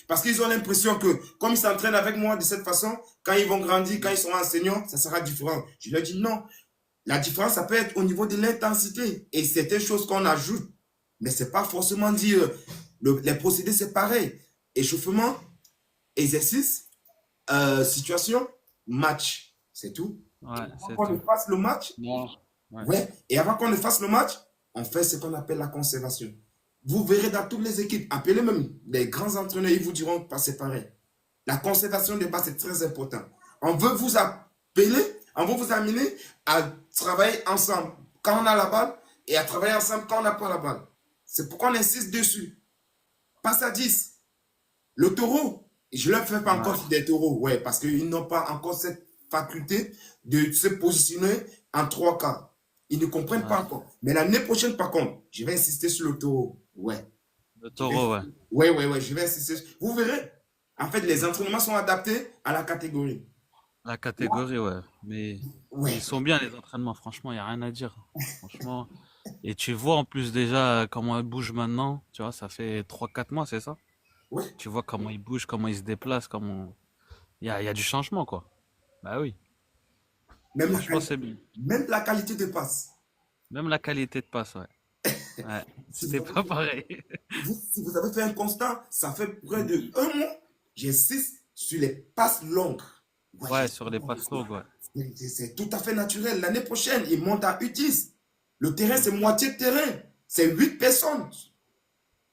Parce qu'ils ont l'impression que, comme ils s'entraînent avec moi de cette façon, quand ils vont grandir, quand ils seront enseignants, ça sera différent. Je leur dis non. La différence, ça peut être au niveau de l'intensité. Et c'est une chose qu'on ajoute. Mais c'est pas forcément dire les procédés, c'est pareil. Échauffement, exercice, situation, match. C'est tout. Et Ouais, avant c'est qu'on ne tout. fasse le match, Non. Ouais. ouais, et avant qu'on ne fasse le match, on fait ce qu'on appelle la conservation. Vous verrez dans toutes les équipes, appelez même les grands entraîneurs, ils vous diront pas c'est pareil. La conservation des bases, c'est très important. On veut vous appeler, on veut vous amener à travailler ensemble quand on a la balle et à travailler ensemble quand on n'a pas la balle. C'est pourquoi on insiste dessus. Passe à 10. Le taureau, je ne le fais pas encore Ouais. sur des taureaux, ouais, parce qu'ils n'ont pas encore cette faculté de se positionner en trois quarts. Ils ne comprennent pas Ouais. encore. Mais l'année prochaine, par contre, je vais insister sur le taureau. Ouais. Le Je vais... taureau, ouais. Ouais, ouais, ouais, je vais insister. Vous verrez. En fait, les entraînements sont adaptés à la catégorie. La catégorie, ouais. Mais ils Ouais. sont bien, les entraînements. Franchement, il n'y a rien à dire. Franchement. Et tu vois en plus déjà comment ils bougent maintenant. Tu vois, ça fait 3 4 mois, c'est ça? Ouais. Tu vois comment ils bougent, comment ils se déplacent, comment. Il y a du changement, quoi. Bah oui. Même la, Franchement, quali- c'est bien. même la qualité de passe. Même la qualité de passe, ouais. Ouais. Si vous C'était avez pas pareil. si vous avez fait un constat, ça fait près de un mois, j'insiste sur les passes longues. Ouais, Ouais, sur les passes longues, ouais. c'est tout à fait naturel. L'année prochaine, il monte à U10. Le terrain, Mm. c'est moitié de terrain. C'est 8 personnes.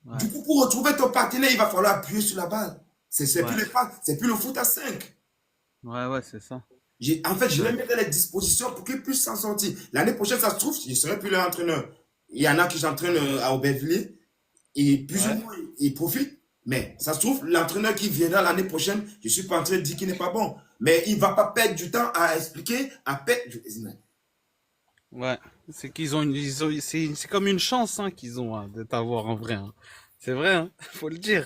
Ouais, Du coup, pour retrouver ton partenaire, il va falloir appuyer sur la balle. C'est plus ouais. les passes, c'est plus le foot à 5. Ouais, ouais, c'est ça. En fait, je C'est les vrai. mets dans les dispositions pour qu'ils puissent s'en sortir. L'année prochaine, ça se trouve, je ne serai plus leur entraîneur. Il y en a qui j'entraîne à Aubervilliers et plus ou Ouais. moins, ils profitent. Mais ça se trouve, l'entraîneur qui viendra l'année prochaine, je ne suis pas en train de dire qu'il n'est pas bon. Mais il ne va pas perdre du temps à expliquer, à perdre. Ouais. C'est qu'ils ont c'est comme une chance, hein, qu'ils ont, hein, de t'avoir en vrai, hein. C'est vrai, hein. Faut le dire.